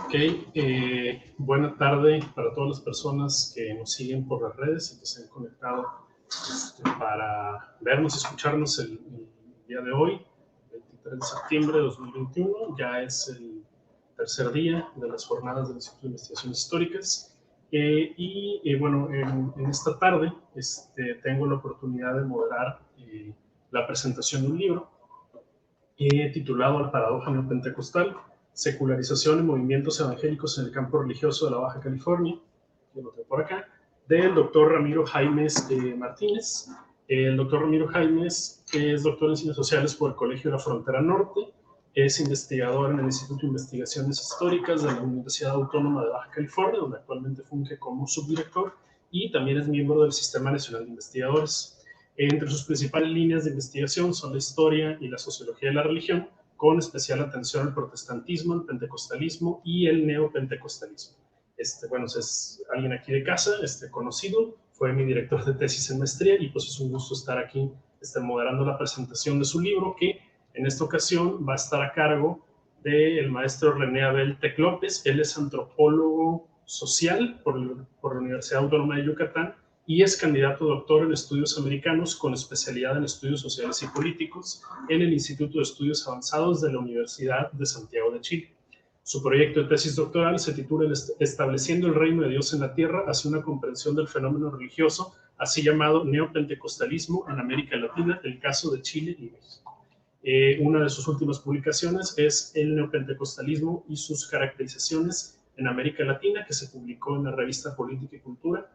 Ok, buena tarde para todas las personas que nos siguen por las redes y que se han conectado para vernos y escucharnos el día de hoy, 23 de septiembre de 2021. Ya es el tercer día de las jornadas del Instituto de Investigaciones Históricas. Bueno, en esta tarde tengo la oportunidad de moderar la presentación de un libro titulado La paradoja neopentecostal, secularización y movimientos evangélicos en el campo religioso de la Baja California, que lo tengo por acá, del doctor Ramiro Jaimes Martínez. El doctor Ramiro Jaimes es doctor en Ciencias Sociales por el Colegio de la Frontera Norte, es investigador en el Instituto de Investigaciones Históricas de la Universidad Autónoma de Baja California, donde actualmente funge como subdirector, y también es miembro del Sistema Nacional de Investigadores. Entre sus principales líneas de investigación son la historia y la sociología de la religión, con especial atención al protestantismo, el pentecostalismo y el neopentecostalismo. Bueno, es alguien aquí de casa, conocido, fue mi director de tesis en maestría y pues es un gusto estar aquí moderando la presentación de su libro, que en esta ocasión va a estar a cargo del maestro René Abel Tec López. Él es antropólogo social por la Universidad Autónoma de Yucatán y es candidato a doctor en estudios americanos con especialidad en estudios sociales y políticos en el Instituto de Estudios Avanzados de la Universidad de Santiago de Chile. Su proyecto de tesis doctoral se titula Estableciendo el reino de Dios en la tierra hacia una comprensión del fenómeno religioso, así llamado neopentecostalismo en América Latina, el caso de Chile y México. Una de sus últimas publicaciones es El neopentecostalismo y sus caracterizaciones en América Latina, que se publicó en la revista Política y Cultura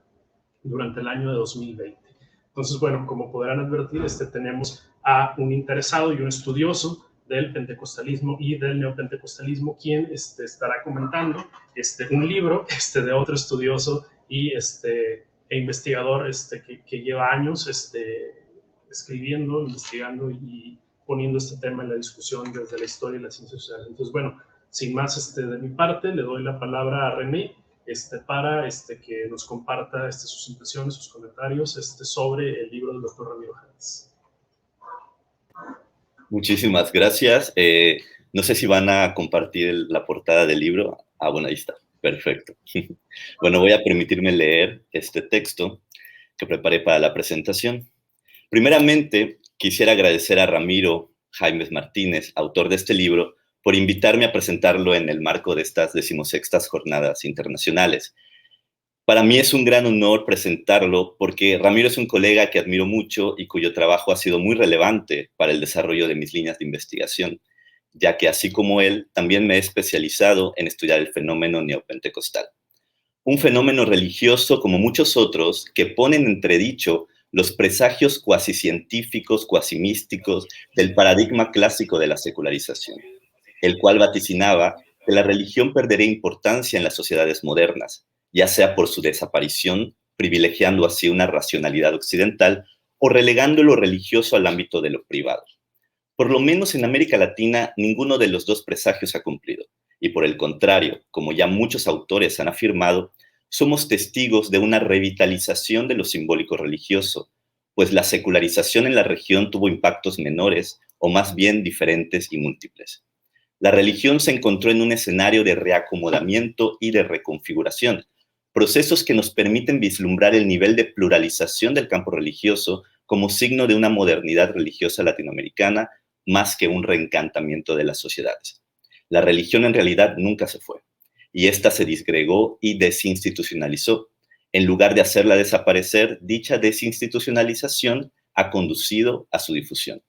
durante el año de 2020. Entonces, bueno, como podrán advertir, tenemos a un interesado y un estudioso del pentecostalismo y del neopentecostalismo, quien estará comentando un libro de otro estudioso y e investigador que lleva años escribiendo, investigando y poniendo este tema en la discusión desde la historia y las ciencias sociales. Entonces, bueno, sin más de mi parte, le doy la palabra a René para que nos comparta sus impresiones, sus comentarios sobre el libro del doctor Ramiro Jaimes. Muchísimas gracias. No sé si van a compartir la portada del libro. Ah, bueno, ahí está. Perfecto. Bueno, voy a permitirme leer este texto que preparé para la presentación. Primeramente, quisiera agradecer a Ramiro Jaimes Martínez, autor de este libro, por invitarme a presentarlo en el marco de estas 16ª Jornadas Internacionales. Para mí es un gran honor presentarlo porque Ramiro es un colega que admiro mucho y cuyo trabajo ha sido muy relevante para el desarrollo de mis líneas de investigación, ya que así como él, también me he especializado en estudiar el fenómeno neopentecostal. Un fenómeno religioso como muchos otros que pone en entredicho los presagios cuasi científicos, cuasi místicos del paradigma clásico de la secularización, el cual vaticinaba que la religión perdería importancia en las sociedades modernas, ya sea por su desaparición, privilegiando así una racionalidad occidental, o relegando lo religioso al ámbito de lo privado. Por lo menos en América Latina, ninguno de los dos presagios se ha cumplido, y por el contrario, como ya muchos autores han afirmado, somos testigos de una revitalización de lo simbólico religioso, pues la secularización en la región tuvo impactos menores, o más bien diferentes y múltiples. La religión se encontró en un escenario de reacomodamiento y de reconfiguración, procesos que nos permiten vislumbrar el nivel de pluralización del campo religioso como signo de una modernidad religiosa latinoamericana más que un reencantamiento de las sociedades. La religión en realidad nunca se fue, y esta se disgregó y desinstitucionalizó. En lugar de hacerla desaparecer, dicha desinstitucionalización ha conducido a su difusión.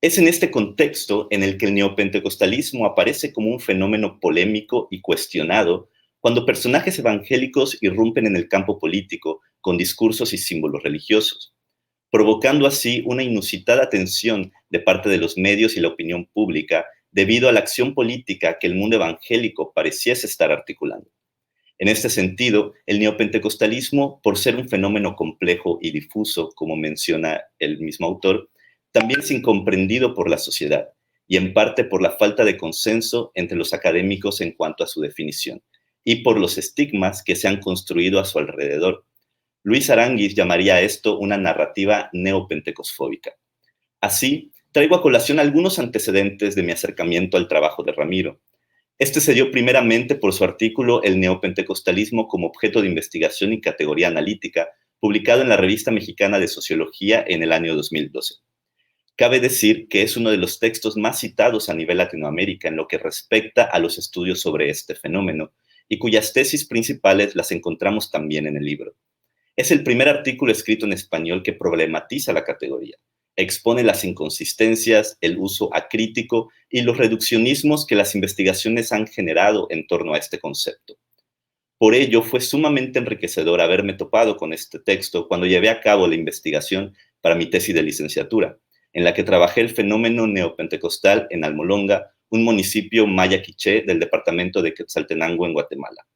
Es en este contexto en el que el neopentecostalismo aparece como un fenómeno polémico y cuestionado cuando personajes evangélicos irrumpen en el campo político con discursos y símbolos religiosos, provocando así una inusitada tensión de parte de los medios y la opinión pública debido a la acción política que el mundo evangélico pareciese estar articulando. En este sentido, el neopentecostalismo, por ser un fenómeno complejo y difuso, como menciona el mismo autor, también es incomprendido por la sociedad y en parte por la falta de consenso entre los académicos en cuanto a su definición y por los estigmas que se han construido a su alrededor. Luis Aranguis llamaría a esto una narrativa neopentecosfóbica. Así, traigo a colación algunos antecedentes de mi acercamiento al trabajo de Ramiro. Este se dio primeramente por su artículo El neopentecostalismo como objeto de investigación y categoría analítica, publicado en la Revista Mexicana de Sociología en el año 2012. Cabe decir que es uno de los textos más citados a nivel Latinoamérica en lo que respecta a los estudios sobre este fenómeno, y cuyas tesis principales las encontramos también en el libro. Es el primer artículo escrito en español que problematiza la categoría, expone las inconsistencias, el uso acrítico y los reduccionismos que las investigaciones han generado en torno a este concepto. Por ello, fue sumamente enriquecedor haberme topado con este texto cuando llevé a cabo la investigación para mi tesis de licenciatura, en la que trabajé el fenómeno neopentecostal en Almolonga, un municipio maya quiché del departamento de Quetzaltenango en Guatemala,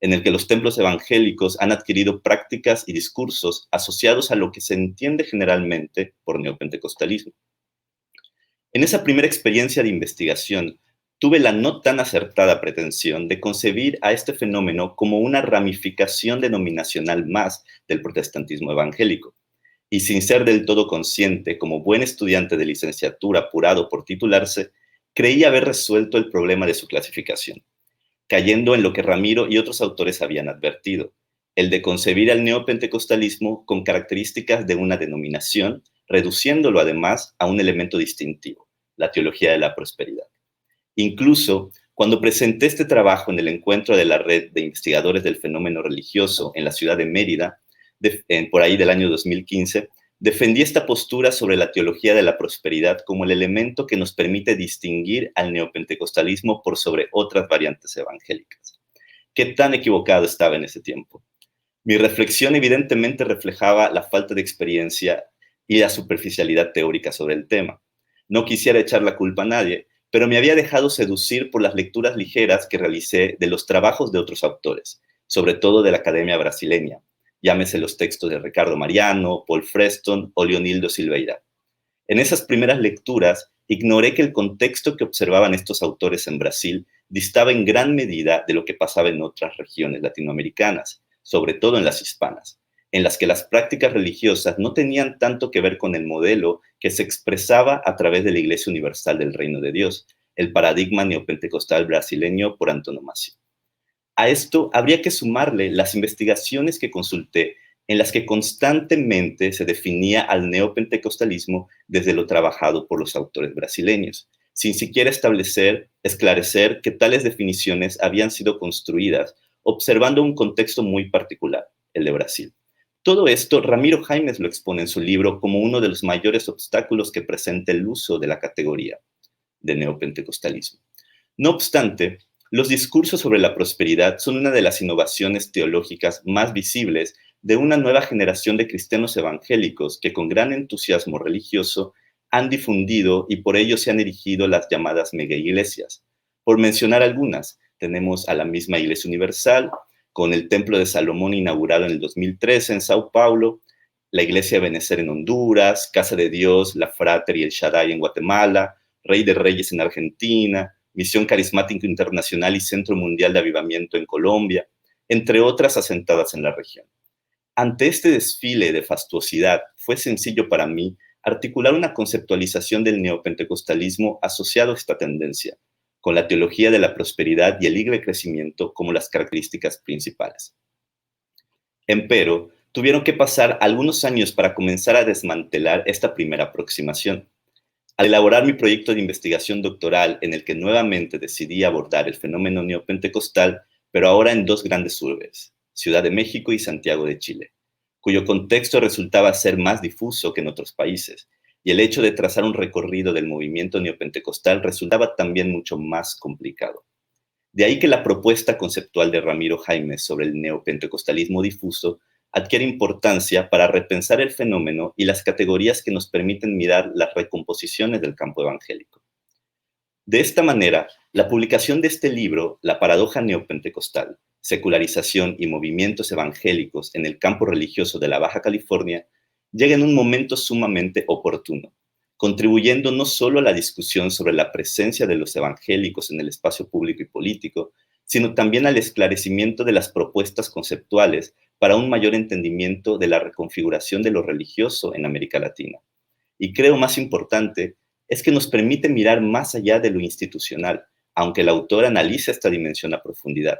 en el que los templos evangélicos han adquirido prácticas y discursos asociados a lo que se entiende generalmente por neopentecostalismo. En esa primera experiencia de investigación, tuve la no tan acertada pretensión de concebir a este fenómeno como una ramificación denominacional más del protestantismo evangélico, y sin ser del todo consciente, como buen estudiante de licenciatura apurado por titularse, creí haber resuelto el problema de su clasificación, cayendo en lo que Ramiro y otros autores habían advertido, el de concebir al neopentecostalismo con características de una denominación, reduciéndolo además a un elemento distintivo, la teología de la prosperidad. Incluso, cuando presenté este trabajo en el encuentro de la red de investigadores del fenómeno religioso en la ciudad de Mérida, por ahí del año 2015, defendí esta postura sobre la teología de la prosperidad como el elemento que nos permite distinguir al neopentecostalismo por sobre otras variantes evangélicas. ¿Qué tan equivocado estaba en ese tiempo? Mi reflexión evidentemente reflejaba la falta de experiencia y la superficialidad teórica sobre el tema. No quisiera echar la culpa a nadie, pero me había dejado seducir por las lecturas ligeras que realicé de los trabajos de otros autores, sobre todo de la academia brasileña, llámese los textos de Ricardo Mariano, Paul Freston o Leonildo Silveira. En esas primeras lecturas, ignoré que el contexto que observaban estos autores en Brasil distaba en gran medida de lo que pasaba en otras regiones latinoamericanas, sobre todo en las hispanas, en las que las prácticas religiosas no tenían tanto que ver con el modelo que se expresaba a través de la Iglesia Universal del Reino de Dios, el paradigma neopentecostal brasileño por antonomasia. A esto habría que sumarle las investigaciones que consulté en las que constantemente se definía al neopentecostalismo desde lo trabajado por los autores brasileños, sin siquiera esclarecer que tales definiciones habían sido construidas observando un contexto muy particular, el de Brasil. Todo esto Ramiro Jaimes lo expone en su libro como uno de los mayores obstáculos que presenta el uso de la categoría de neopentecostalismo. No obstante, los discursos sobre la prosperidad son una de las innovaciones teológicas más visibles de una nueva generación de cristianos evangélicos que con gran entusiasmo religioso han difundido y por ello se han erigido las llamadas megaiglesias. Por mencionar algunas, tenemos a la misma Iglesia Universal, con el Templo de Salomón inaugurado en el 2013 en Sao Paulo, la Iglesia de Benecer en Honduras, Casa de Dios, La Frater y el Shaddai en Guatemala, Rey de Reyes en Argentina, Misión Carismática Internacional y Centro Mundial de Avivamiento en Colombia, entre otras asentadas en la región. Ante este desfile de fastuosidad, fue sencillo para mí articular una conceptualización del neopentecostalismo asociado a esta tendencia, con la teología de la prosperidad y el libre crecimiento como las características principales. Empero, tuvieron que pasar algunos años para comenzar a desmantelar esta primera aproximación. Al elaborar mi proyecto de investigación doctoral, en el que nuevamente decidí abordar el fenómeno neopentecostal, pero ahora en dos grandes urbes, Ciudad de México y Santiago de Chile, cuyo contexto resultaba ser más difuso que en otros países, y el hecho de trazar un recorrido del movimiento neopentecostal resultaba también mucho más complicado. De ahí que la propuesta conceptual de Ramiro Jaimes sobre el neopentecostalismo difuso adquiere importancia para repensar el fenómeno y las categorías que nos permiten mirar las recomposiciones del campo evangélico. De esta manera, la publicación de este libro, La paradoja neopentecostal, secularización y movimientos evangélicos en el campo religioso de la Baja California, llega en un momento sumamente oportuno, contribuyendo no solo a la discusión sobre la presencia de los evangélicos en el espacio público y político, sino también al esclarecimiento de las propuestas conceptuales para un mayor entendimiento de la reconfiguración de lo religioso en América Latina. Y creo más importante es que nos permite mirar más allá de lo institucional, aunque el autor analiza esta dimensión a profundidad,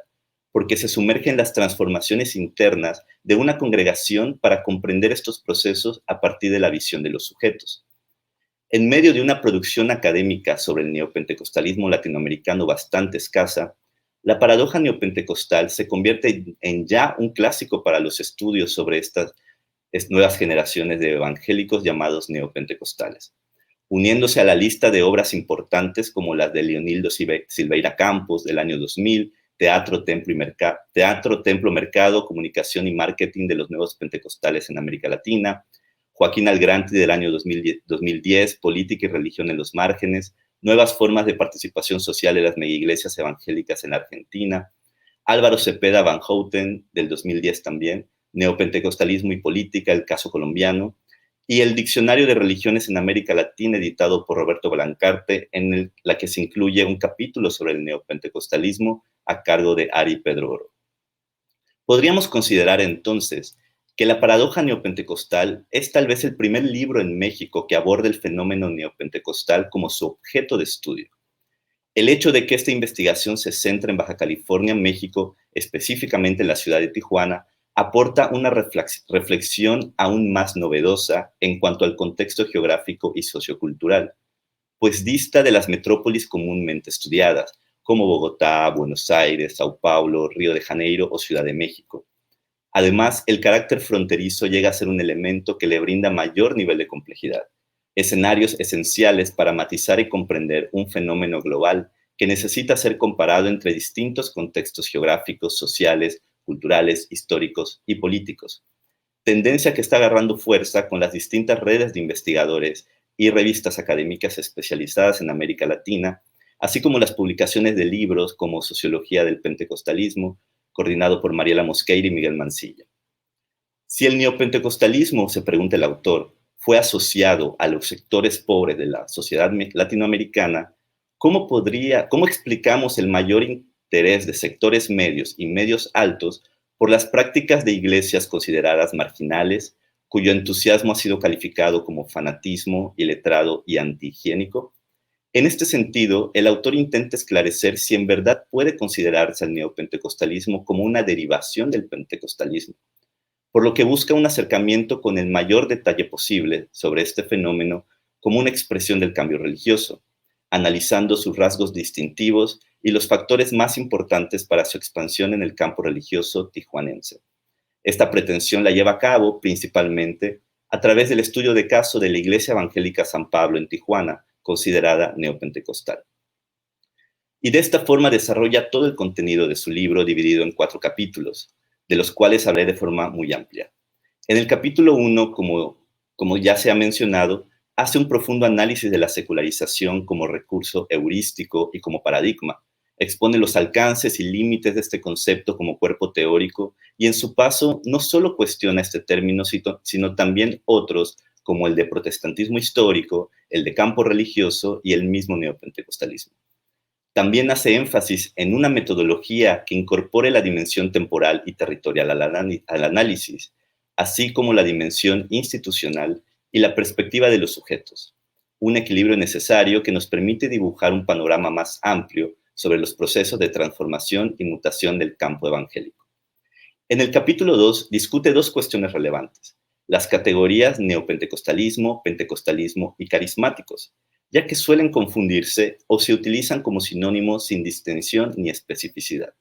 porque se sumerge en las transformaciones internas de una congregación para comprender estos procesos a partir de la visión de los sujetos. En medio de una producción académica sobre el neopentecostalismo latinoamericano bastante escasa, la paradoja neopentecostal se convierte en ya un clásico para los estudios sobre estas nuevas generaciones de evangélicos llamados neopentecostales, uniéndose a la lista de obras importantes como las de Leonildo Silveira Campos del año 2000, Teatro, Templo, Mercado, Comunicación y Marketing de los Nuevos Pentecostales en América Latina, Joaquín Algranti del año 2010, Política y Religión en los Márgenes, Nuevas Formas de Participación Social en las Megiglesias Evangélicas en la Argentina, Álvaro Cepeda Van Houten del 2010 también, Neopentecostalismo y Política, el caso colombiano, y el Diccionario de Religiones en América Latina, editado por Roberto Blancarte, la que se incluye un capítulo sobre el neopentecostalismo a cargo de Ari Pedro Oro. Podríamos considerar entonces que La paradoja neopentecostal es tal vez el primer libro en México que aborda el fenómeno neopentecostal como su objeto de estudio. El hecho de que esta investigación se centre en Baja California, México, específicamente en la ciudad de Tijuana, aporta una reflexión aún más novedosa en cuanto al contexto geográfico y sociocultural, pues dista de las metrópolis comúnmente estudiadas, como Bogotá, Buenos Aires, Sao Paulo, Río de Janeiro o Ciudad de México. Además, el carácter fronterizo llega a ser un elemento que le brinda mayor nivel de complejidad, escenarios esenciales para matizar y comprender un fenómeno global que necesita ser comparado entre distintos contextos geográficos, sociales, culturales, históricos y políticos. Tendencia que está agarrando fuerza con las distintas redes de investigadores y revistas académicas especializadas en América Latina, así como las publicaciones de libros como Sociología del Pentecostalismo, coordinado por Mariela Mosqueira y Miguel Mancilla. Si el neopentecostalismo, se pregunta el autor, fue asociado a los sectores pobres de la sociedad latinoamericana, ¿cómo explicamos el mayor interés de sectores medios y medios altos por las prácticas de iglesias consideradas marginales, cuyo entusiasmo ha sido calificado como fanatismo, iletrado y antihigiénico? En este sentido, el autor intenta esclarecer si en verdad puede considerarse el neopentecostalismo como una derivación del pentecostalismo, por lo que busca un acercamiento con el mayor detalle posible sobre este fenómeno como una expresión del cambio religioso, analizando sus rasgos distintivos y los factores más importantes para su expansión en el campo religioso tijuanense. Esta pretensión la lleva a cabo principalmente a través del estudio de caso de la Iglesia Evangélica San Pablo en Tijuana, considerada neopentecostal. Y de esta forma desarrolla todo el contenido de su libro dividido en 4 capítulos, de los cuales hablé de forma muy amplia. En el capítulo 1, como ya se ha mencionado, hace un profundo análisis de la secularización como recurso heurístico y como paradigma. Expone los alcances y límites de este concepto como cuerpo teórico y en su paso no solo cuestiona este término, sino también otros como el de protestantismo histórico, el de campo religioso y el mismo neopentecostalismo. También hace énfasis en una metodología que incorpore la dimensión temporal y territorial al análisis, así como la dimensión institucional y la perspectiva de los sujetos, un equilibrio necesario que nos permite dibujar un panorama más amplio sobre los procesos de transformación y mutación del campo evangélico. En el capítulo 2 discute 2 cuestiones relevantes: las categorías neopentecostalismo, pentecostalismo y carismáticos, ya que suelen confundirse o se utilizan como sinónimos sin distinción ni especificidad.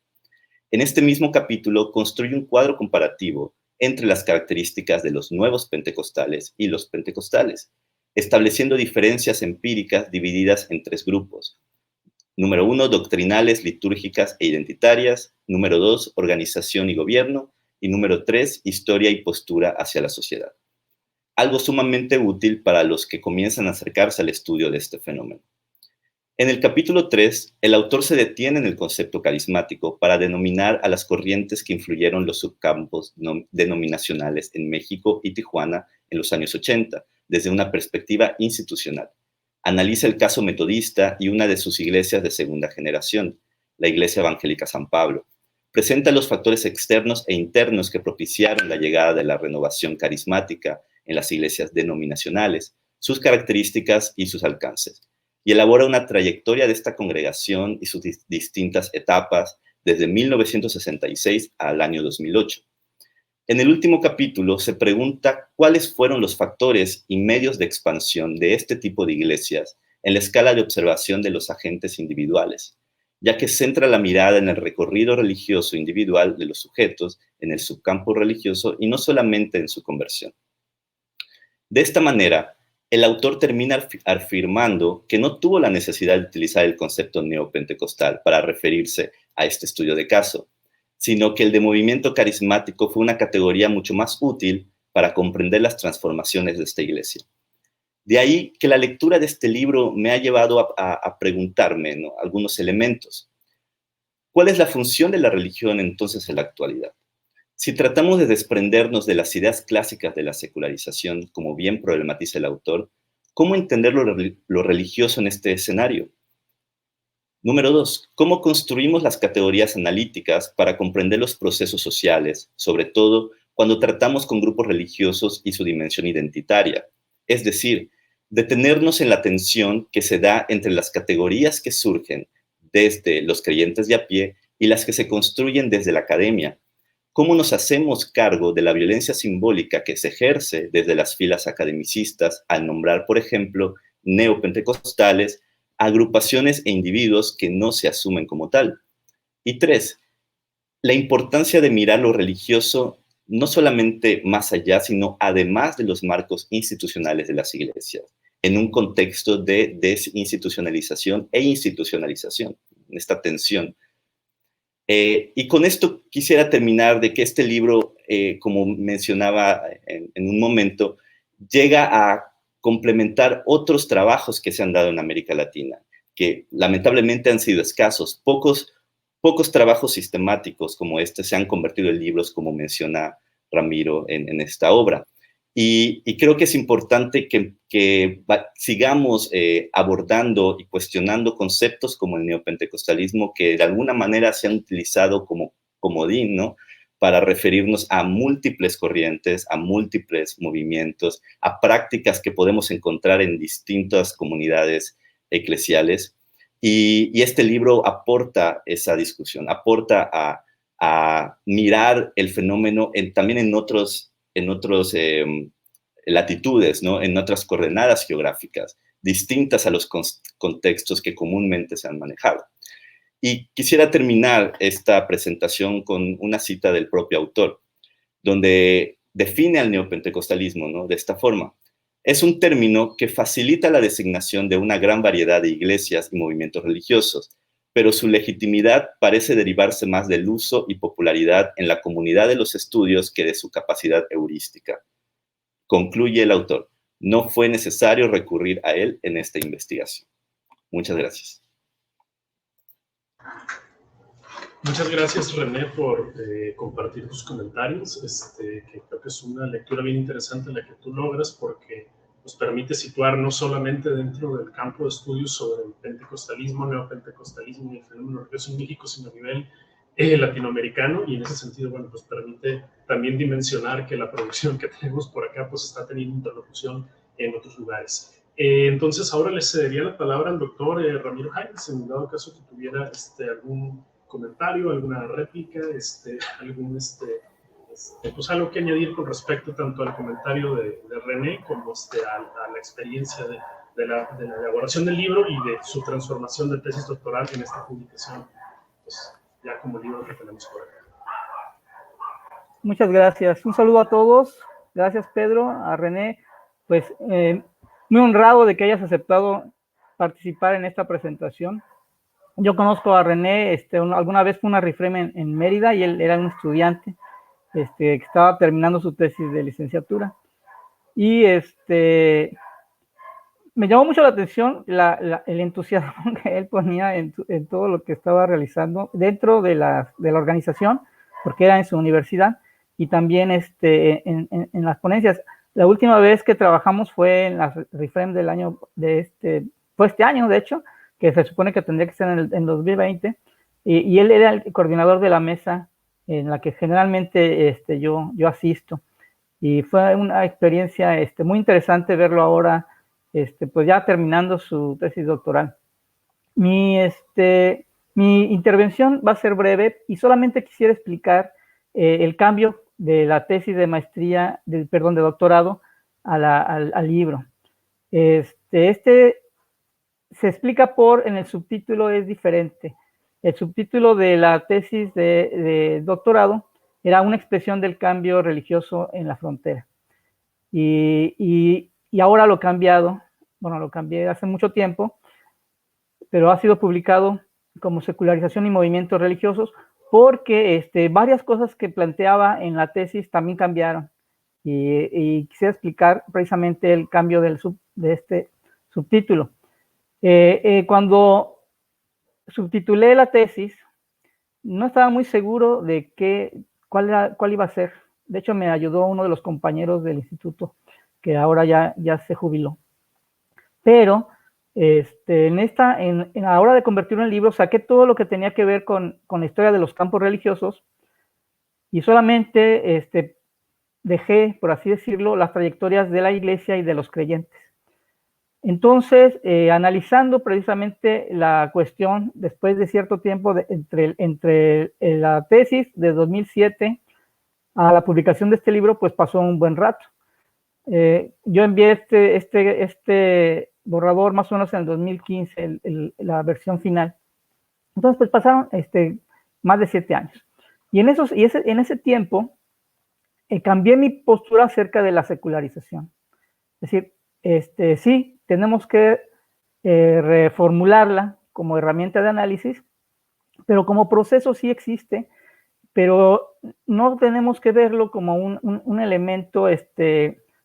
En este mismo capítulo construye un cuadro comparativo entre las características de los nuevos pentecostales y los pentecostales, estableciendo diferencias empíricas divididas en 3 grupos. Número 1, doctrinales, litúrgicas e identitarias. Número 2, organización y gobierno. Y número 3, historia y postura hacia la sociedad. Algo sumamente útil para los que comienzan a acercarse al estudio de este fenómeno. En el capítulo 3, el autor se detiene en el concepto carismático para denominar a las corrientes que influyeron los subcampos denominacionales en México y Tijuana en los años 80, desde una perspectiva institucional. Analiza el caso metodista y una de sus iglesias de segunda generación, la Iglesia Evangélica San Pablo. Presenta los factores externos e internos que propiciaron la llegada de la renovación carismática en las iglesias denominacionales, sus características y sus alcances. y elabora una trayectoria de esta congregación y sus distintas etapas desde 1966 al año 2008. En el último capítulo se pregunta cuáles fueron los factores y medios de expansión de este tipo de iglesias en la escala de observación de los agentes individuales, ya que centra la mirada en el recorrido religioso individual de los sujetos en el subcampo religioso y no solamente en su conversión. De esta manera, el autor termina afirmando que no tuvo la necesidad de utilizar el concepto neopentecostal para referirse a este estudio de caso, sino que el de movimiento carismático fue una categoría mucho más útil para comprender las transformaciones de esta iglesia. De ahí que la lectura de este libro me ha llevado a preguntarme, ¿no?, algunos elementos. ¿Cuál es la función de la religión entonces en la actualidad? Si tratamos de desprendernos de las ideas clásicas de la secularización, como bien problematiza el autor, ¿cómo entender lo religioso en este escenario? Número 2, ¿cómo construimos las categorías analíticas para comprender los procesos sociales, sobre todo cuando tratamos con grupos religiosos y su dimensión identitaria? Es decir, detenernos en la tensión que se da entre las categorías que surgen desde los creyentes de a pie y las que se construyen desde la academia. ¿Cómo nos hacemos cargo de la violencia simbólica que se ejerce desde las filas academicistas al nombrar, por ejemplo, neopentecostales, agrupaciones e individuos que no se asumen como tal? Y 3, la importancia de mirar lo religioso no solamente más allá, sino además de los marcos institucionales de las iglesias, en un contexto de desinstitucionalización e institucionalización, esta tensión. Y con esto quisiera terminar de que este libro, como mencionaba en un momento, llega a complementar otros trabajos que se han dado en América Latina, que lamentablemente han sido escasos. Pocos trabajos sistemáticos como este se han convertido en libros, como menciona Ramiro en esta obra. Y creo que es importante que sigamos abordando y cuestionando conceptos como el neopentecostalismo, que de alguna manera se han utilizado como comodín, ¿no?, para referirnos a múltiples corrientes, a múltiples movimientos, a prácticas que podemos encontrar en distintas comunidades eclesiales. Y este libro aporta esa discusión, aporta a mirar el fenómeno también en otros latitudes, ¿no?, en otras coordenadas geográficas, distintas a los contextos que comúnmente se han manejado. Y quisiera terminar esta presentación con una cita del propio autor, donde define al neopentecostalismo, ¿no?, de esta forma: es un término que facilita la designación de una gran variedad de iglesias y movimientos religiosos, pero su legitimidad parece derivarse más del uso y popularidad en la comunidad de los estudios que de su capacidad heurística. Concluye el autor: no fue necesario recurrir a él en esta investigación. Muchas gracias. Muchas gracias, René, por compartir tus comentarios, que creo que es una lectura bien interesante la que tú logras, porque nos permite situar no solamente dentro del campo de estudios sobre el pentecostalismo, neopentecostalismo y el fenómeno religioso en México, sino a nivel latinoamericano, y en ese sentido, bueno, pues permite también dimensionar que la producción que tenemos por acá pues está teniendo interlocución en otros lugares. Entonces ahora le cedería la palabra al doctor Ramiro Haynes, en dado caso que tuviera algún comentario, alguna réplica, pues algo que añadir con respecto tanto al comentario de René como a la experiencia de la elaboración del libro y de su transformación de tesis doctoral en esta publicación, pues ya como libro que tenemos por acá. Muchas gracias. Un saludo a todos. Gracias, Pedro, a René. Pues muy honrado de que hayas aceptado participar en esta presentación. Yo conozco a René, alguna vez fue una RIFREM en Mérida y él era un estudiante que estaba terminando su tesis de licenciatura. Y me llamó mucho la atención el entusiasmo que él ponía en todo lo que estaba realizando dentro de la organización, porque era en su universidad, y también en las ponencias. La última vez que trabajamos fue en la RIFREM del año fue este año, de hecho, que se supone que tendría que ser en 2020, y él era el coordinador de la mesa en la que generalmente yo asisto. Y fue una experiencia muy interesante verlo ahora pues ya terminando su tesis doctoral. Mi intervención va a ser breve y solamente quisiera explicar el cambio de la tesis de maestría, de doctorado al libro. Se explica en el subtítulo es diferente. El subtítulo de la tesis de doctorado era una expresión del cambio religioso en la frontera. Y ahora lo he cambiado, bueno, lo cambié hace mucho tiempo, pero ha sido publicado como secularización y movimientos religiosos porque varias cosas que planteaba en la tesis también cambiaron. Y quisiera explicar precisamente el cambio de este subtítulo. Cuando subtitulé la tesis, no estaba muy seguro de cuál iba a ser. De hecho, me ayudó uno de los compañeros del instituto, que ahora ya se jubiló. Pero a la hora de convertirlo en libro, saqué todo lo que tenía que ver con la historia de los campos religiosos y solamente dejé, por así decirlo, las trayectorias de la iglesia y de los creyentes. Entonces, analizando precisamente la cuestión, después de cierto tiempo entre la tesis de 2007 a la publicación de este libro, pues pasó un buen rato. Yo envié este borrador más o menos en el 2015, la versión final. Entonces, pues pasaron más de 7 años. Y en ese tiempo cambié mi postura acerca de la secularización. Es decir, sí, tenemos que reformularla como herramienta de análisis, pero como proceso sí existe, pero no tenemos que verlo como un elemento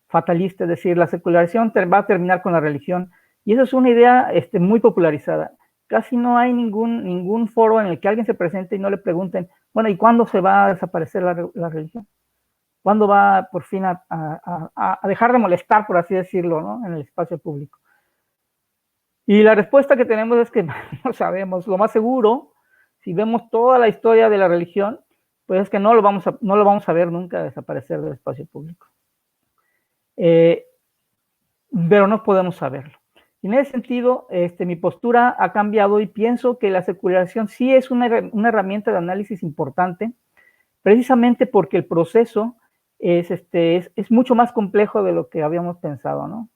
fatalista, es decir, la secularización va a terminar con la religión, y eso es una idea muy popularizada. Casi no hay ningún foro en el que alguien se presente y no le pregunten, bueno, ¿y cuándo se va a desaparecer la religión? ¿Cuándo va por fin a dejar de molestar, por así decirlo, ¿no?, en el espacio público? Y la respuesta que tenemos es que no sabemos. Lo más seguro, si vemos toda la historia de la religión, pues es que no lo vamos a ver nunca desaparecer del espacio público. Pero no podemos saberlo. Y en ese sentido, mi postura ha cambiado y pienso que la secularización sí es una herramienta de análisis importante, precisamente porque el proceso es mucho más complejo de lo que habíamos pensado, ¿no?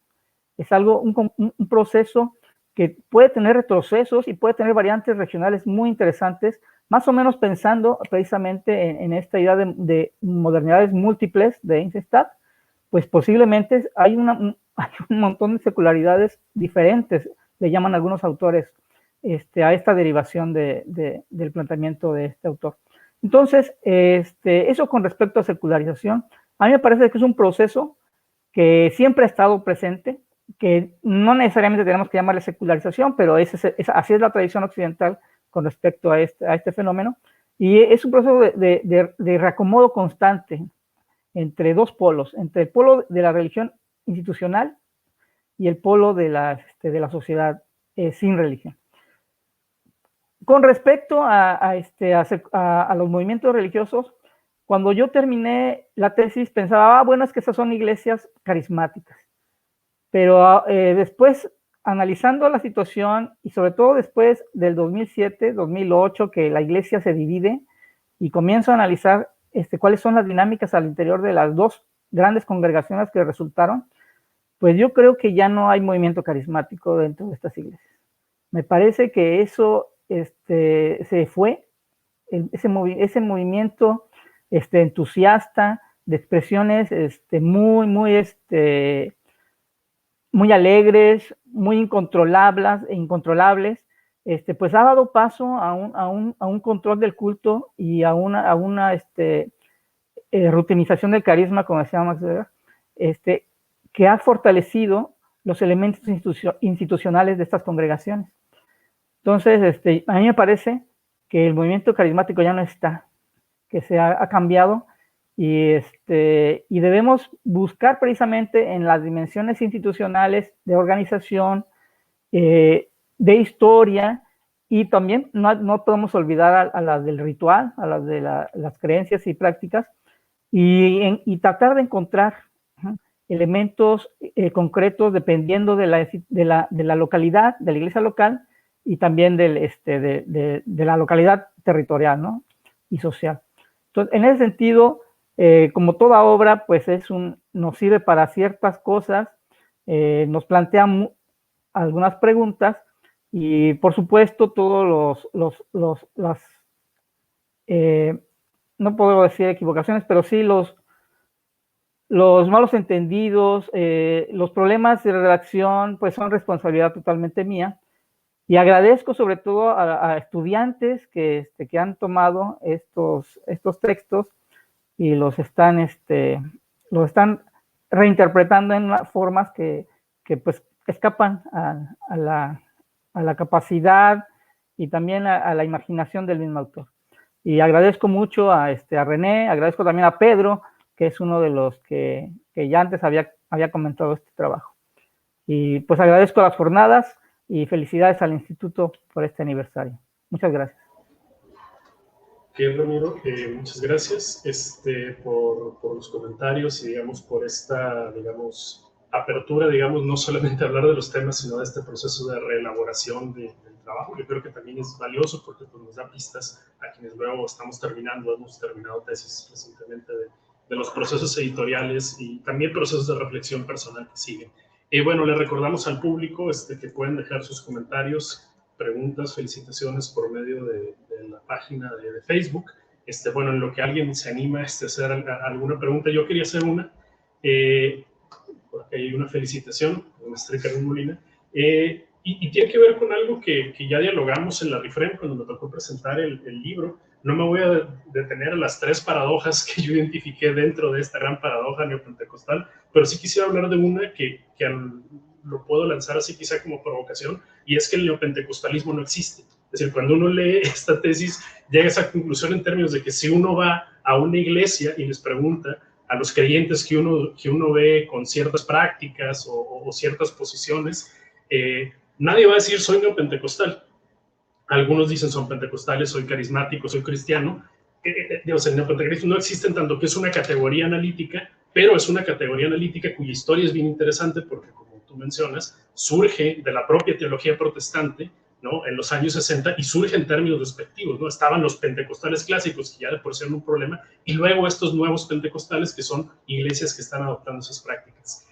Es un proceso que puede tener retrocesos y puede tener variantes regionales muy interesantes, más o menos pensando precisamente en esta idea de modernidades múltiples de Eisenstadt, pues posiblemente hay un montón de secularidades diferentes, le llaman algunos autores a esta derivación del planteamiento de este autor. Entonces, eso con respecto a secularización, a mí me parece que es un proceso que siempre ha estado presente, que no necesariamente tenemos que llamarle secularización, pero así es la tradición occidental con respecto a este fenómeno, y es un proceso de reacomodo constante entre dos polos, entre el polo de la religión institucional y el polo de la sociedad sin religión. Con respecto a los movimientos religiosos, cuando yo terminé la tesis pensaba, bueno, es que esas son iglesias carismáticas. Pero después, analizando la situación, y sobre todo después del 2007, 2008, que la iglesia se divide, y comienzo a analizar cuáles son las dinámicas al interior de las dos grandes congregaciones que resultaron, pues yo creo que ya no hay movimiento carismático dentro de estas iglesias. Me parece que eso se fue, ese movimiento entusiasta, de expresiones muy alegres, muy incontrolables, pues ha dado paso a un control del culto y a una rutinización del carisma, como decía Max Weber, que ha fortalecido los elementos institucionales de estas congregaciones. Entonces, a mí me parece que el movimiento carismático ya no está, que se ha cambiado, y debemos buscar precisamente en las dimensiones institucionales de organización, de historia, y también no podemos olvidar a las del ritual, a las de las creencias y prácticas, y tratar de encontrar elementos concretos dependiendo de la localidad, de la iglesia local y también de la localidad territorial, ¿no? Y social. Entonces, en ese sentido, como toda obra, pues nos sirve para ciertas cosas, nos plantea algunas preguntas y, por supuesto, todos no puedo decir equivocaciones, pero sí los malos entendidos, los problemas de redacción, pues son responsabilidad totalmente mía. Y agradezco sobre todo a estudiantes que han tomado estos textos y los están reinterpretando en formas que pues escapan a la capacidad y también a la imaginación del mismo autor. Y agradezco mucho a René, agradezco también a Pedro, que es uno de los que ya antes había comentado este trabajo. Y pues agradezco las jornadas y felicidades al Instituto por este aniversario. Muchas gracias. Ok, Ramiro, muchas gracias por los comentarios y, digamos, por esta, digamos, apertura, digamos, no solamente hablar de los temas, sino de este proceso de reelaboración del trabajo, que creo que también es valioso porque pues, nos da pistas a quienes luego hemos terminado tesis recientemente de los procesos editoriales y también procesos de reflexión personal que siguen. Bueno, le recordamos al público que pueden dejar sus comentarios, preguntas, felicitaciones por medio de la página de Facebook. Bueno, en lo que alguien se anima a hacer alguna pregunta, yo quería hacer una. Por aquí hay una felicitación, maestra Carmen Molina, y tiene que ver con algo que ya dialogamos en la RIFREM cuando me tocó presentar el libro. No me voy a detener a las 3 paradojas que yo identifiqué dentro de esta gran paradoja neopentecostal, pero sí quisiera hablar de una que lo puedo lanzar así quizá como provocación, y es que el neopentecostalismo no existe. Es decir, cuando uno lee esta tesis, llega a esa conclusión en términos de que si uno va a una iglesia y les pregunta a los creyentes que uno ve con ciertas prácticas o ciertas posiciones, nadie va a decir soy neopentecostal. Algunos dicen son pentecostales, soy carismático, soy cristiano. Digamos, el neopentecostalismo no existe en tanto que es una categoría analítica, pero es una categoría analítica cuya historia es bien interesante porque, como tú mencionas, surge de la propia teología protestante, ¿no? En los años 60 y surge en términos despectivos, ¿no? Estaban los pentecostales clásicos, que ya de por sí eran un problema, y luego estos nuevos pentecostales, que son iglesias que están adoptando esas prácticas.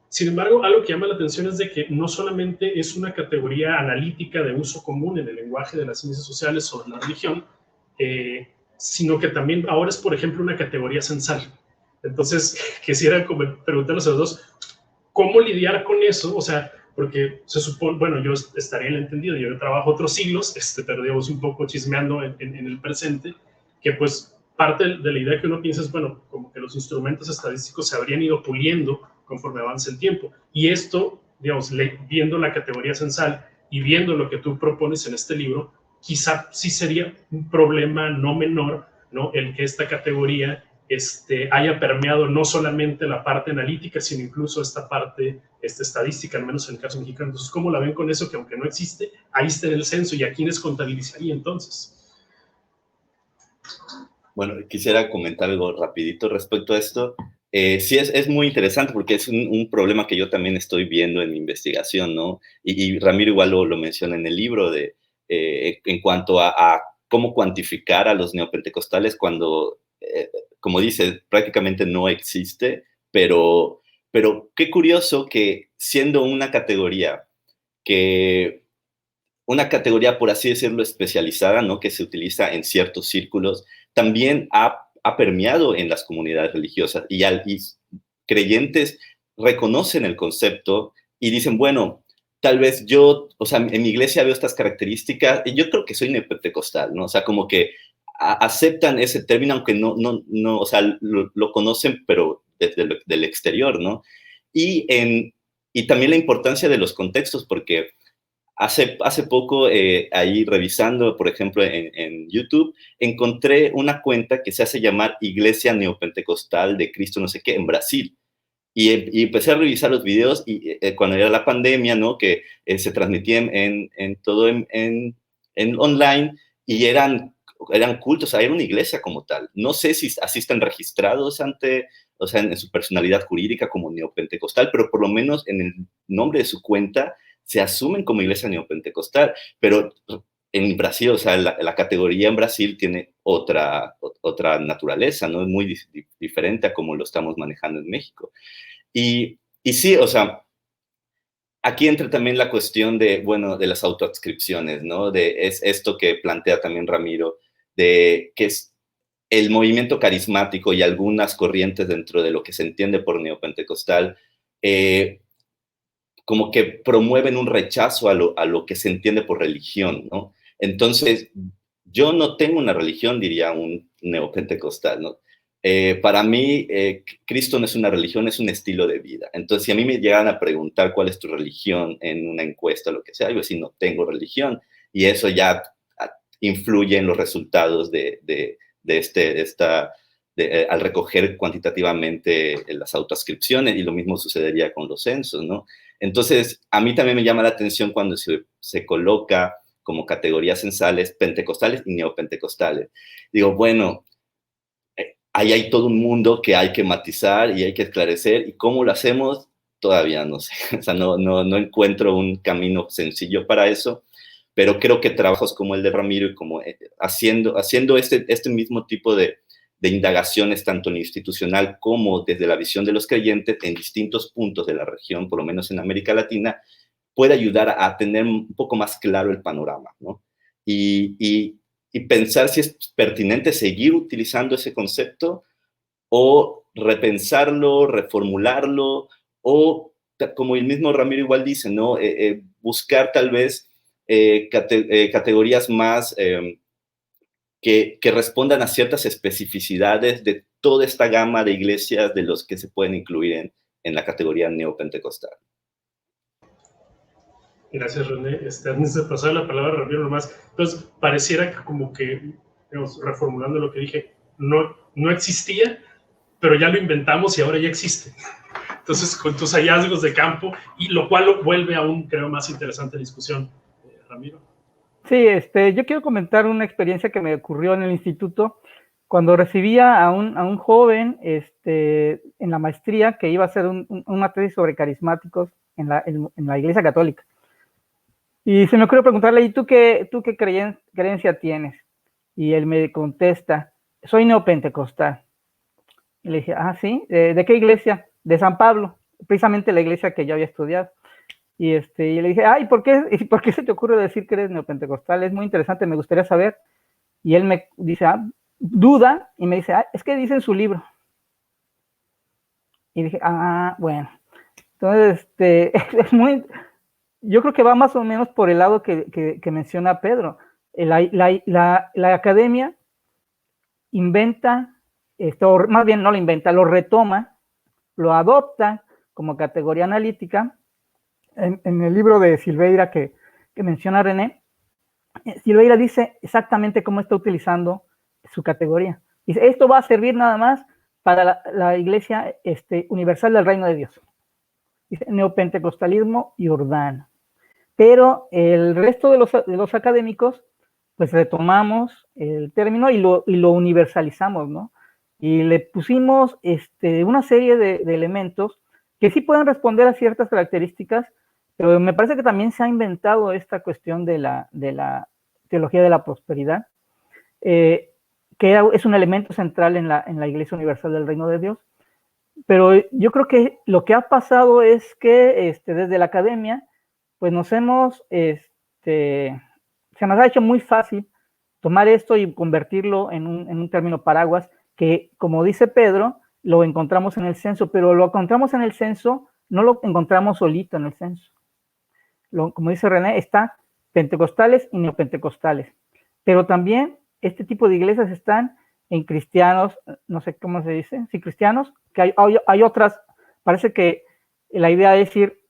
Sin embargo, algo que llama la atención es de que no solamente es una categoría analítica de uso común en el lenguaje de las ciencias sociales o de la religión, sino que también ahora es, por ejemplo, una categoría censal. Entonces, quisiera preguntarles a los dos, ¿cómo lidiar con eso? O sea, porque se supone, bueno, yo estaría en el entendido, yo trabajo otros siglos, pero digamos un poco chismeando en el presente, que pues parte de la idea que uno piensa es, bueno, como que los instrumentos estadísticos se habrían ido puliendo conforme avance el tiempo. Y esto, digamos, viendo la categoría censal y viendo lo que tú propones en este libro, quizá sí sería un problema no menor, ¿no? El que esta categoría haya permeado no solamente la parte analítica, sino incluso esta parte estadística, al menos en el caso mexicano. Entonces, ¿cómo la ven con eso? Que aunque no existe, ahí está en el censo, ¿y a quiénes contabilizaría entonces? Bueno, quisiera comentar algo rapidito respecto a esto. Sí, es muy interesante porque es un problema que yo también estoy viendo en mi investigación, ¿no? Y Ramiro igual lo menciona en el libro en cuanto a cómo cuantificar a los neopentecostales cuando, como dice, prácticamente no existe, pero qué curioso que siendo una categoría por así decirlo, especializada, ¿no? Que se utiliza en ciertos círculos, también ha permeado en las comunidades religiosas y creyentes reconocen el concepto y dicen, bueno, tal vez yo, o sea, en mi iglesia veo estas características y yo creo que soy neopentecostal, ¿no? O sea, como que aceptan ese término, aunque no, o sea, lo conocen, pero desde del exterior, ¿no? Y también la importancia de los contextos, porque hace poco, ahí revisando, por ejemplo, en YouTube, encontré una cuenta que se hace llamar Iglesia Neopentecostal de Cristo no sé qué, en Brasil. Y empecé a revisar los videos y cuando era la pandemia, ¿no? Que se transmitían todo en online y eran cultos, o sea, era una iglesia como tal. No sé si así están registrados ante o sea, en su personalidad jurídica como neopentecostal, pero por lo menos en el nombre de su cuenta se asumen como iglesia neopentecostal, pero en Brasil, o sea, la categoría en Brasil tiene otra naturaleza, ¿no? Es muy diferente a como lo estamos manejando en México. Y sí, o sea, aquí entra también la cuestión de, bueno, de las autoadscripciones, ¿no? Es esto que plantea también Ramiro, de que es el movimiento carismático y algunas corrientes dentro de lo que se entiende por neopentecostal, como que promueven un rechazo a lo que se entiende por religión, ¿no? Entonces, yo no tengo una religión, diría un neopentecostal, ¿no? Para mí, Cristo no es una religión, es un estilo de vida. Entonces, si a mí me llegan a preguntar cuál es tu religión en una encuesta o lo que sea, yo decir, no tengo religión. Y eso ya influye en los resultados al recoger cuantitativamente las autoascripciones, y lo mismo sucedería con los censos, ¿no? Entonces, a mí también me llama la atención cuando se coloca como categorías censales pentecostales y neopentecostales. Digo, bueno, ahí hay todo un mundo que hay que matizar y hay que esclarecer, y cómo lo hacemos todavía no sé, o sea, no encuentro un camino sencillo para eso, pero creo que trabajos como el de Ramiro y como haciendo este mismo tipo de indagaciones, tanto en institucional como desde la visión de los creyentes en distintos puntos de la región, por lo menos en América Latina, puede ayudar a tener un poco más claro el panorama, ¿no? Y pensar si es pertinente seguir utilizando ese concepto o repensarlo, reformularlo, o como el mismo Ramiro igual dice, ¿no? Buscar tal vez categorías más que respondan a ciertas especificidades de toda esta gama de iglesias de los que se pueden incluir en la categoría neopentecostal. Gracias, René. Antes de pasar la palabra a Ramiro nomás, entonces pareciera que como que, digamos, reformulando lo que dije, no existía, pero ya lo inventamos y ahora ya existe. Entonces, con tus hallazgos de campo, y lo cual lo vuelve aún, creo, más interesante la discusión. Ramiro. Sí, yo quiero comentar una experiencia que me ocurrió en el instituto cuando recibía a un joven en la maestría que iba a hacer una tesis sobre carismáticos en la Iglesia Católica. Y se me ocurrió preguntarle, ¿y tú qué creencia tienes? Y él me contesta, soy neopentecostal. Y le dije, ah, ¿sí? ¿De qué iglesia? De San Pablo, precisamente la iglesia que yo había estudiado. Y le dije, ay, ¿por qué se te ocurre decir que eres neopentecostal? Es muy interesante, me gustaría saber. Y él me dice, duda, y me dice, es que dice en su libro. Y dije, bueno. Entonces, es muy... Yo creo que va más o menos por el lado que menciona Pedro. La academia inventa, o más bien no lo inventa, lo retoma, lo adopta como categoría analítica. En el libro de Silveira que menciona René, Silveira dice exactamente cómo está utilizando su categoría. Dice, esto va a servir nada más para la Iglesia Universal del Reino de Dios. Dice, neopentecostalismo y urbano. Pero el resto de los académicos, pues retomamos el término y lo universalizamos, ¿no? Y le pusimos una serie de elementos que sí pueden responder a ciertas características, pero me parece que también se ha inventado esta cuestión de la teología de la prosperidad, que es un elemento central en la Iglesia Universal del Reino de Dios. Pero yo creo que lo que ha pasado es que desde la academia, pues se nos ha hecho muy fácil tomar esto y convertirlo en un término paraguas que, como dice Pedro, lo encontramos en el censo, pero lo encontramos en el censo, no lo encontramos solito en el censo. Como dice René, está pentecostales y neopentecostales, pero también este tipo de iglesias están en cristianos, no sé cómo se dice, sí, cristianos, que hay otras, parece que la idea es ir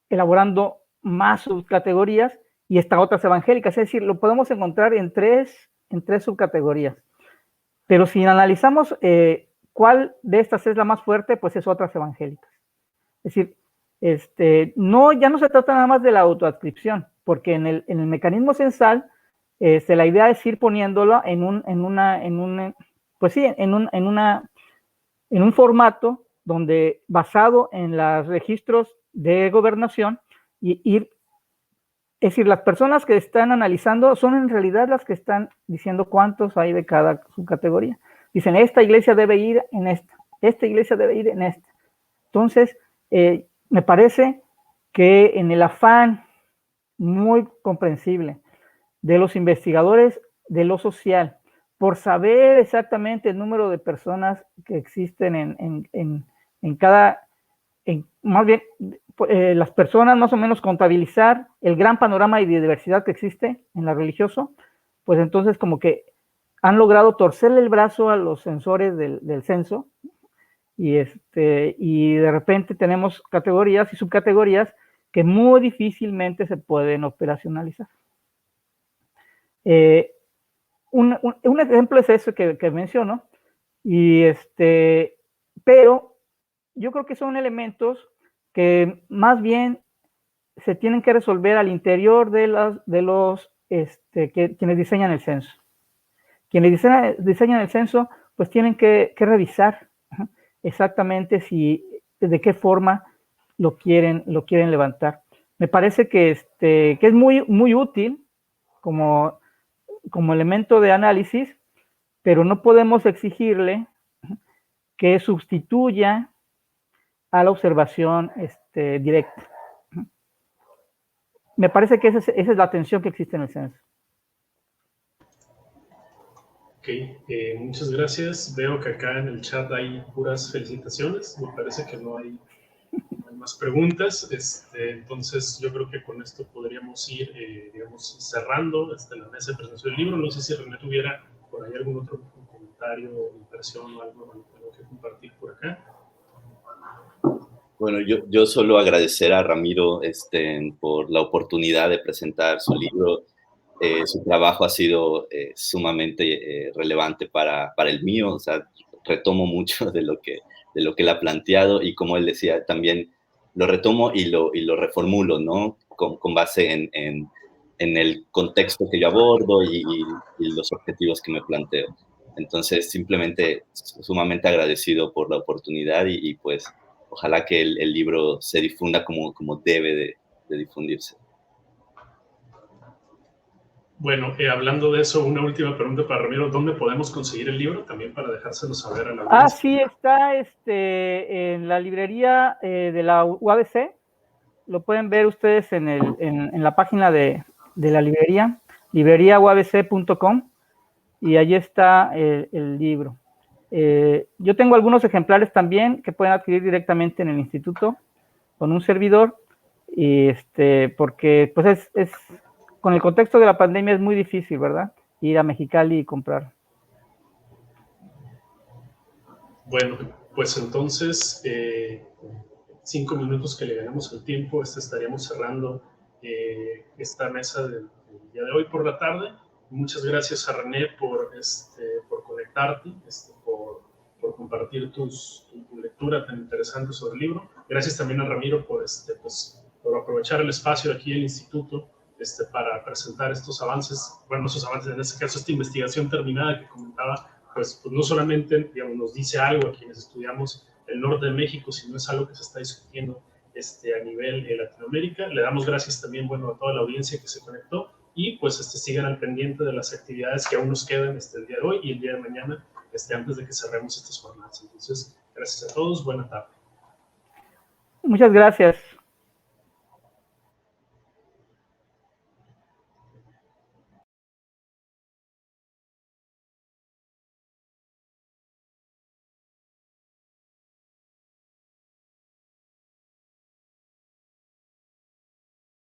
elaborando más subcategorías y estas otras evangélicas, es decir, lo podemos encontrar en tres subcategorías, pero si analizamos cuál de estas es la más fuerte, pues es otras evangélicas. Es decir, ya no se trata nada más de la autoadscripción, porque en el mecanismo censal, la idea es ir poniéndolo en una en un formato donde basado en los registros de gobernación es decir, las personas que están analizando son en realidad las que están diciendo cuántos hay de cada subcategoría. Dicen, esta iglesia debe ir en esta iglesia debe ir en esta. Entonces, me parece que en el afán muy comprensible de los investigadores de lo social, por saber exactamente el número de personas que existen en cada, más bien, las personas más o menos contabilizar el gran panorama de diversidad que existe en lo religioso, pues entonces como que han logrado torcerle el brazo a los censores del censo y de repente tenemos categorías y subcategorías que muy difícilmente se pueden operacionalizar. Un ejemplo es eso que menciono, pero yo creo que son elementos que más bien se tienen que resolver al interior de los quienes diseñan el censo. Quienes diseñan el censo, pues tienen que revisar exactamente de qué forma lo quieren levantar. Me parece que es muy, muy útil como elemento de análisis, pero no podemos exigirle que sustituya a la observación directa. Me parece que esa es la tensión que existe en el censo. Ok, muchas gracias. Veo que acá en el chat hay puras felicitaciones. Me parece que no hay más preguntas. Entonces, yo creo que con esto podríamos ir, digamos, cerrando la mesa de presentación del libro. No sé si René tuviera por ahí algún otro comentario, impresión o algo que compartir por acá. Bueno, yo solo agradecer a Ramiro por la oportunidad de presentar su libro. Su trabajo ha sido sumamente relevante para el mío. O sea, retomo mucho de lo que él ha planteado y, como él decía, también lo retomo y lo reformulo, ¿no? Con base en el contexto que yo abordo y los objetivos que me planteo. Entonces, simplemente sumamente agradecido por la oportunidad y pues ojalá que el libro se difunda como debe de difundirse. Bueno, hablando de eso, una última pregunta para Ramiro. ¿Dónde podemos conseguir el libro? También para dejárselo saber a la audiencia. Sí, está en la librería de la UABC. Lo pueden ver ustedes en la página de la librería, libreriauabc.com, y allí está el libro. Yo tengo algunos ejemplares también que pueden adquirir directamente en el instituto con un servidor, y porque pues con el contexto de la pandemia es muy difícil, ¿verdad? Ir a Mexicali y comprar. Bueno, pues entonces, 5 minutos que le ganamos el tiempo, estaríamos cerrando esta mesa del día de hoy por la tarde. Muchas gracias a René por conectarte, por compartir tu lectura tan interesante sobre el libro. Gracias también a Ramiro por aprovechar el espacio aquí en el instituto para presentar estos avances, bueno, esos avances, en este caso esta investigación terminada que comentaba, pues no solamente, digamos, nos dice algo a quienes estudiamos el norte de México, sino es algo que se está discutiendo a nivel de Latinoamérica. Le damos gracias también, bueno, a toda la audiencia que se conectó y pues sigan al pendiente de las actividades que aún nos quedan el día de hoy y el día de mañana, antes de que cerremos estas jornadas. Entonces, gracias a todos, buena tarde. Muchas gracias.